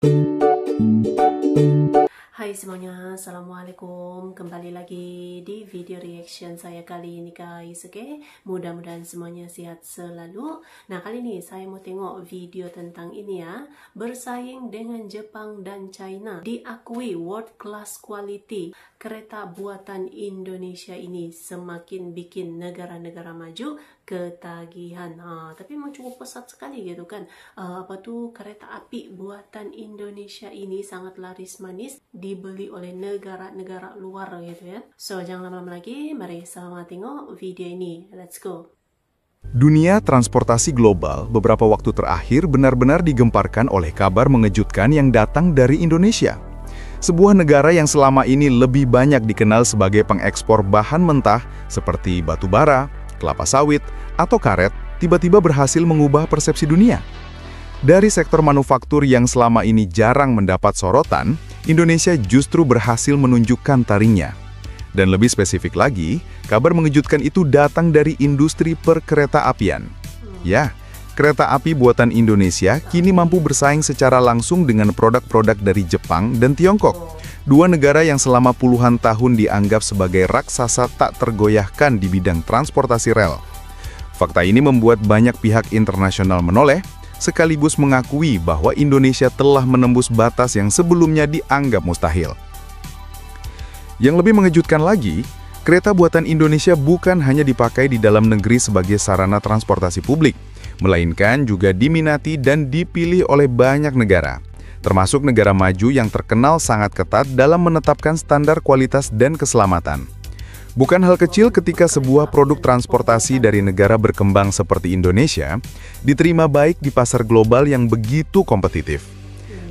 Hai semuanya, Assalamualaikum. Kembali lagi di video reaction saya kali ini guys. Oke, mudah-mudahan semuanya sehat selalu. Nah, kali ini saya mau tengok video tentang ini ya. Bersaing dengan Jepang dan China, diakui world class quality. Kereta buatan Indonesia ini semakin bikin negara-negara maju ketagihan. Tapi memang cukup pesat sekali gitu kan. Kereta api buatan Indonesia ini sangat laris manis, dibeli oleh negara-negara luar gitu ya. So, jangan lama-lama lagi, mari sama tengok video ini. Let's go. Dunia transportasi global beberapa waktu terakhir benar-benar digemparkan oleh kabar mengejutkan yang datang dari Indonesia. Sebuah negara yang selama ini lebih banyak dikenal sebagai pengekspor bahan mentah seperti batu bara, kelapa sawit, atau karet, tiba-tiba berhasil mengubah persepsi dunia. Dari sektor manufaktur yang selama ini jarang mendapat sorotan, Indonesia justru berhasil menunjukkan taringnya. Dan lebih spesifik lagi, kabar mengejutkan itu datang dari industri perkereta-apian. Ya, kereta api buatan Indonesia kini mampu bersaing secara langsung dengan produk-produk dari Jepang dan Tiongkok. Dua negara yang selama puluhan tahun dianggap sebagai raksasa tak tergoyahkan di bidang transportasi rel. Fakta ini membuat banyak pihak internasional menoleh, sekaligus mengakui bahwa Indonesia telah menembus batas yang sebelumnya dianggap mustahil. Yang lebih mengejutkan lagi, kereta buatan Indonesia bukan hanya dipakai di dalam negeri sebagai sarana transportasi publik, melainkan juga diminati dan dipilih oleh banyak negara, termasuk negara maju yang terkenal sangat ketat dalam menetapkan standar kualitas dan keselamatan. Bukan hal kecil ketika sebuah produk transportasi dari negara berkembang seperti Indonesia diterima baik di pasar global yang begitu kompetitif.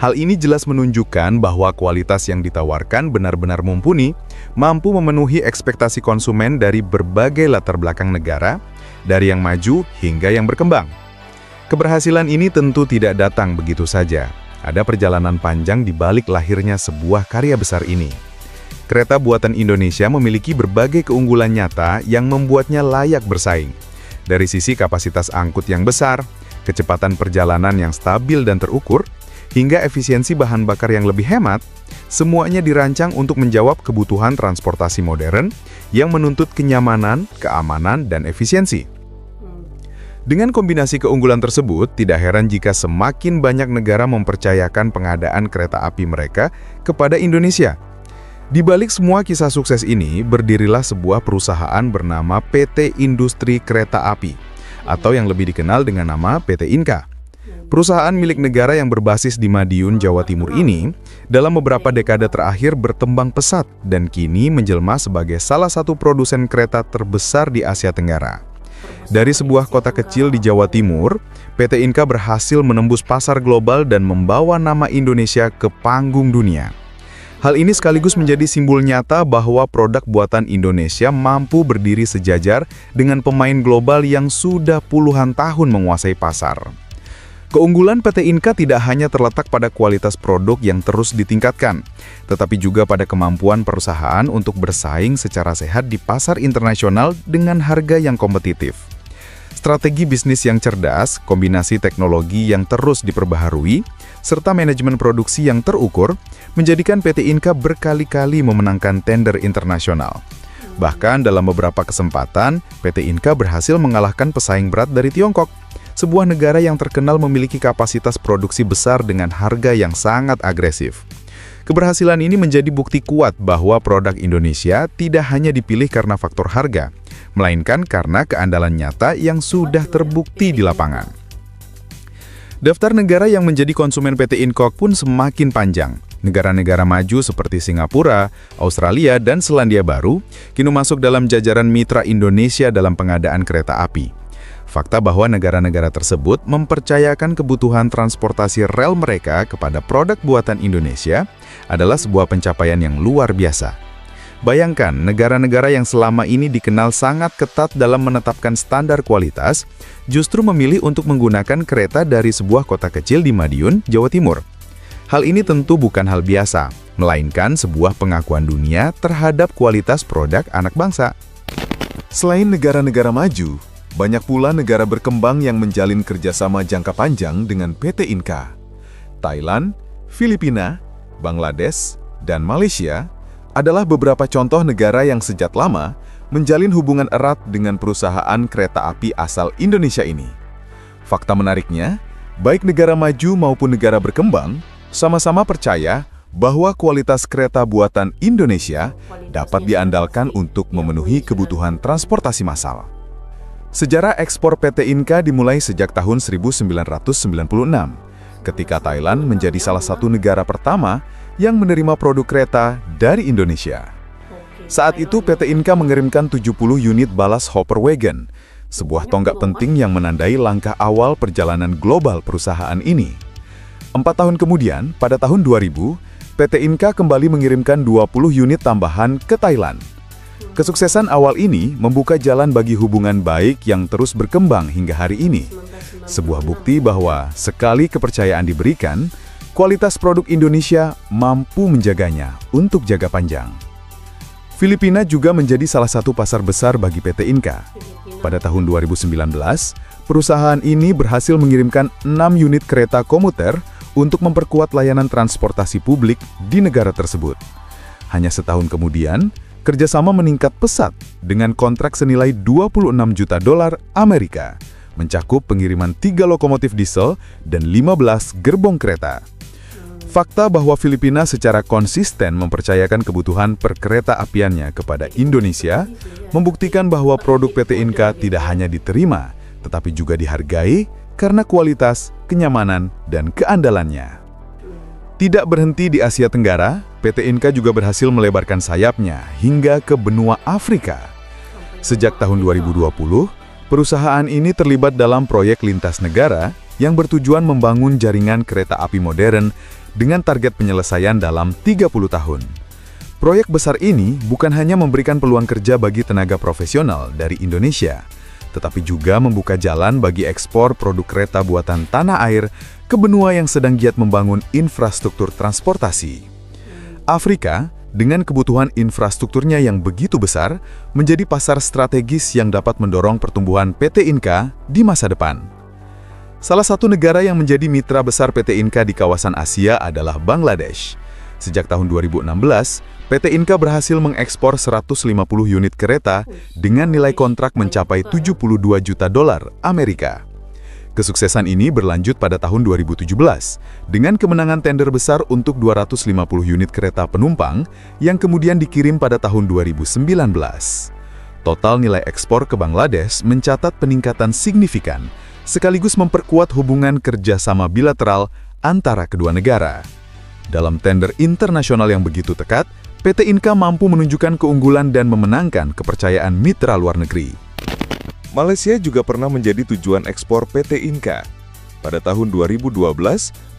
Hal ini jelas menunjukkan bahwa kualitas yang ditawarkan benar-benar mumpuni, mampu memenuhi ekspektasi konsumen dari berbagai latar belakang negara, dari yang maju hingga yang berkembang. Keberhasilan ini tentu tidak datang begitu saja. Ada perjalanan panjang di balik lahirnya sebuah karya besar ini. Kereta buatan Indonesia memiliki berbagai keunggulan nyata yang membuatnya layak bersaing. Dari sisi kapasitas angkut yang besar, kecepatan perjalanan yang stabil dan terukur, hingga efisiensi bahan bakar yang lebih hemat, semuanya dirancang untuk menjawab kebutuhan transportasi modern yang menuntut kenyamanan, keamanan, dan efisiensi. Dengan kombinasi keunggulan tersebut, tidak heran jika semakin banyak negara mempercayakan pengadaan kereta api mereka kepada Indonesia. Di balik semua kisah sukses ini, berdirilah sebuah perusahaan bernama PT Industri Kereta Api, atau yang lebih dikenal dengan nama PT Inka. Perusahaan milik negara yang berbasis di Madiun, Jawa Timur ini, dalam beberapa dekade terakhir berkembang pesat dan kini menjelma sebagai salah satu produsen kereta terbesar di Asia Tenggara. Dari sebuah kota kecil di Jawa Timur, PT Inka berhasil menembus pasar global dan membawa nama Indonesia ke panggung dunia. Hal ini sekaligus menjadi simbol nyata bahwa produk buatan Indonesia mampu berdiri sejajar dengan pemain global yang sudah puluhan tahun menguasai pasar. Keunggulan PT Inka tidak hanya terletak pada kualitas produk yang terus ditingkatkan, tetapi juga pada kemampuan perusahaan untuk bersaing secara sehat di pasar internasional dengan harga yang kompetitif. Strategi bisnis yang cerdas, kombinasi teknologi yang terus diperbaharui, serta manajemen produksi yang terukur, menjadikan PT Inka berkali-kali memenangkan tender internasional. Bahkan dalam beberapa kesempatan, PT Inka berhasil mengalahkan pesaing berat dari Tiongkok, sebuah negara yang terkenal memiliki kapasitas produksi besar dengan harga yang sangat agresif. Keberhasilan ini menjadi bukti kuat bahwa produk Indonesia tidak hanya dipilih karena faktor harga, melainkan karena keandalan nyata yang sudah terbukti di lapangan. Daftar negara yang menjadi konsumen PT Inka pun semakin panjang. Negara-negara maju seperti Singapura, Australia, dan Selandia Baru kini masuk dalam jajaran mitra Indonesia dalam pengadaan kereta api. Fakta bahwa negara-negara tersebut mempercayakan kebutuhan transportasi rel mereka kepada produk buatan Indonesia adalah sebuah pencapaian yang luar biasa. Bayangkan, negara-negara yang selama ini dikenal sangat ketat dalam menetapkan standar kualitas, justru memilih untuk menggunakan kereta dari sebuah kota kecil di Madiun, Jawa Timur. Hal ini tentu bukan hal biasa, melainkan sebuah pengakuan dunia terhadap kualitas produk anak bangsa. Selain negara-negara maju, banyak pula negara berkembang yang menjalin kerjasama jangka panjang dengan PT Inka. Thailand, Filipina, Bangladesh, dan Malaysia adalah beberapa contoh negara yang sejak lama menjalin hubungan erat dengan perusahaan kereta api asal Indonesia ini. Fakta menariknya, baik negara maju maupun negara berkembang sama-sama percaya bahwa kualitas kereta buatan Indonesia dapat diandalkan untuk memenuhi kebutuhan transportasi massal. Sejarah ekspor PT Inka dimulai sejak tahun 1996, ketika Thailand menjadi salah satu negara pertama yang menerima produk kereta dari Indonesia. Saat itu PT Inka mengirimkan 70 unit balas hopper wagon, sebuah tonggak penting yang menandai langkah awal perjalanan global perusahaan ini. 4 tahun kemudian, pada tahun 2000, PT Inka kembali mengirimkan 20 unit tambahan ke Thailand. Kesuksesan awal ini membuka jalan bagi hubungan baik yang terus berkembang hingga hari ini. Sebuah bukti bahwa sekali kepercayaan diberikan, kualitas produk Indonesia mampu menjaganya untuk jangka panjang. Filipina juga menjadi salah satu pasar besar bagi PT Inka. Pada tahun 2019, perusahaan ini berhasil mengirimkan 6 unit kereta komuter untuk memperkuat layanan transportasi publik di negara tersebut. Hanya setahun kemudian, kerjasama meningkat pesat dengan kontrak senilai 26 juta dolar Amerika, mencakup pengiriman 3 lokomotif diesel dan 15 gerbong kereta. Fakta bahwa Filipina secara konsisten mempercayakan kebutuhan perkereta apiannya kepada Indonesia membuktikan bahwa produk PT Inka tidak hanya diterima, tetapi juga dihargai karena kualitas, kenyamanan, dan keandalannya. Tidak berhenti di Asia Tenggara, PT Inka juga berhasil melebarkan sayapnya hingga ke benua Afrika. Sejak tahun 2020, perusahaan ini terlibat dalam proyek lintas negara yang bertujuan membangun jaringan kereta api modern dengan target penyelesaian dalam 30 tahun. Proyek besar ini bukan hanya memberikan peluang kerja bagi tenaga profesional dari Indonesia, tetapi juga membuka jalan bagi ekspor produk kereta buatan tanah air ke benua yang sedang giat membangun infrastruktur transportasi. Afrika, dengan kebutuhan infrastrukturnya yang begitu besar, menjadi pasar strategis yang dapat mendorong pertumbuhan PT Inka di masa depan. Salah satu negara yang menjadi mitra besar PT Inka di kawasan Asia adalah Bangladesh. Sejak tahun 2016, PT Inka berhasil mengekspor 150 unit kereta dengan nilai kontrak mencapai 72 juta dolar Amerika. Kesuksesan ini berlanjut pada tahun 2017 dengan kemenangan tender besar untuk 250 unit kereta penumpang yang kemudian dikirim pada tahun 2019. Total nilai ekspor ke Bangladesh mencatat peningkatan signifikan, sekaligus memperkuat hubungan kerjasama bilateral antara kedua negara. Dalam tender internasional yang begitu tekad, PT Inka mampu menunjukkan keunggulan dan memenangkan kepercayaan mitra luar negeri. Malaysia juga pernah menjadi tujuan ekspor PT Inka. Pada tahun 2012,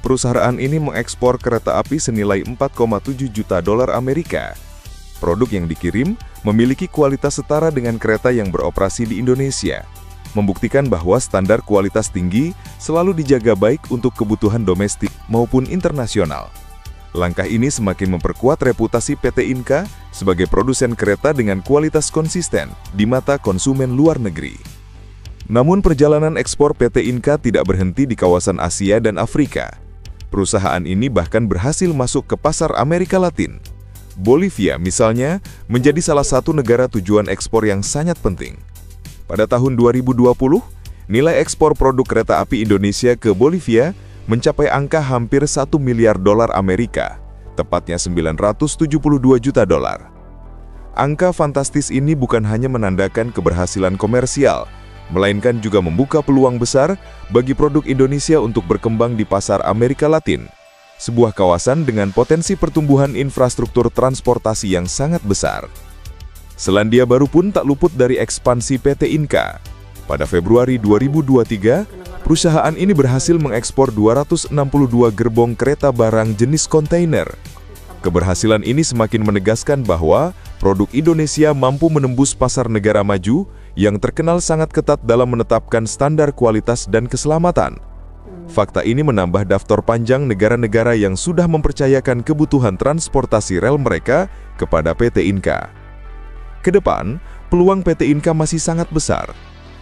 perusahaan ini mengekspor kereta api senilai 4,7 juta dolar Amerika. Produk yang dikirim memiliki kualitas setara dengan kereta yang beroperasi di Indonesia, membuktikan bahwa standar kualitas tinggi selalu dijaga baik untuk kebutuhan domestik maupun internasional. Langkah ini semakin memperkuat reputasi PT Inka sebagai produsen kereta dengan kualitas konsisten di mata konsumen luar negeri. Namun perjalanan ekspor PT Inka tidak berhenti di kawasan Asia dan Afrika. Perusahaan ini bahkan berhasil masuk ke pasar Amerika Latin. Bolivia misalnya menjadi salah satu negara tujuan ekspor yang sangat penting. Pada tahun 2020, nilai ekspor produk kereta api Indonesia ke Bolivia mencapai angka hampir 1 miliar dolar Amerika, tepatnya 972 juta dolar. Angka fantastis ini bukan hanya menandakan keberhasilan komersial, melainkan juga membuka peluang besar bagi produk Indonesia untuk berkembang di pasar Amerika Latin, sebuah kawasan dengan potensi pertumbuhan infrastruktur transportasi yang sangat besar. Selandia Baru pun tak luput dari ekspansi PT Inka. Pada Februari 2023, perusahaan ini berhasil mengekspor 262 gerbong kereta barang jenis kontainer. Keberhasilan ini semakin menegaskan bahwa produk Indonesia mampu menembus pasar negara maju yang terkenal sangat ketat dalam menetapkan standar kualitas dan keselamatan. Fakta ini menambah daftar panjang negara-negara yang sudah mempercayakan kebutuhan transportasi rel mereka kepada PT Inka. Kedepan, peluang PT Inka masih sangat besar.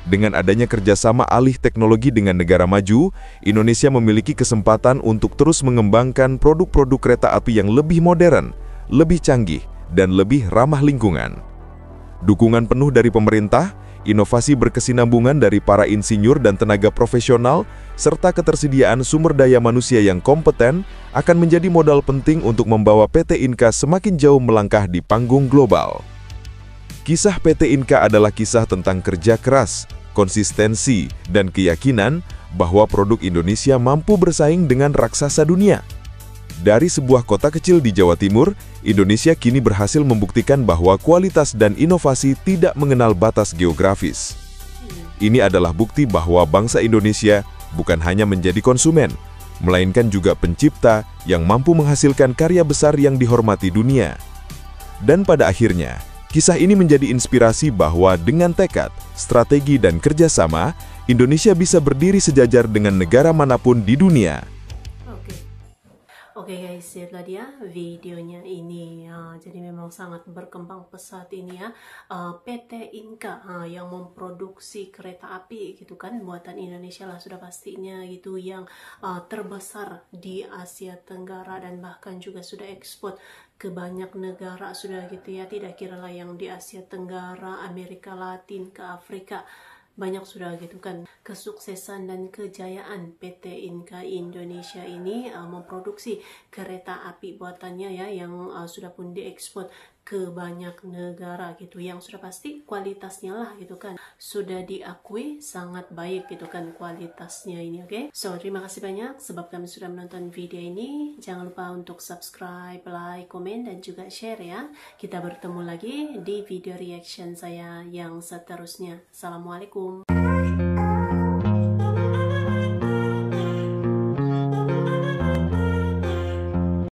Dengan adanya kerjasama alih teknologi dengan negara maju, Indonesia memiliki kesempatan untuk terus mengembangkan produk-produk kereta api yang lebih modern, lebih canggih, dan lebih ramah lingkungan. Dukungan penuh dari pemerintah, inovasi berkesinambungan dari para insinyur dan tenaga profesional, serta ketersediaan sumber daya manusia yang kompeten akan menjadi modal penting untuk membawa PT Inka semakin jauh melangkah di panggung global. Kisah PT Inka adalah kisah tentang kerja keras, konsistensi, dan keyakinan bahwa produk Indonesia mampu bersaing dengan raksasa dunia. Dari sebuah kota kecil di Jawa Timur, Indonesia kini berhasil membuktikan bahwa kualitas dan inovasi tidak mengenal batas geografis. Ini adalah bukti bahwa bangsa Indonesia bukan hanya menjadi konsumen, melainkan juga pencipta yang mampu menghasilkan karya besar yang dihormati dunia. Dan pada akhirnya, kisah ini menjadi inspirasi bahwa dengan tekad, strategi, dan kerjasama, Indonesia bisa berdiri sejajar dengan negara manapun di dunia. Oke guys, itulah dia videonya ini ya. Jadi memang sangat berkembang pesat ini ya, PT Inka yang memproduksi kereta api gitu kan, buatan Indonesia lah sudah pastinya gitu, yang terbesar di Asia Tenggara dan bahkan juga sudah ekspor ke banyak negara sudah gitu ya. Tidak kira lah yang di Asia Tenggara, Amerika Latin, ke Afrika, banyak sudah gitu kan. Kesuksesan dan kejayaan PT Inka Indonesia ini memproduksi kereta api buatannya ya, yang sudah pun diekspor ke banyak negara gitu, yang sudah pasti kualitasnya lah gitu kan, sudah diakui sangat baik gitu kan kualitasnya ini. Oke, so terima kasih banyak sebab kami sudah menonton video ini. Jangan lupa untuk subscribe, like, komen, dan juga share ya. Kita bertemu lagi di video reaction saya yang seterusnya. Assalamualaikum.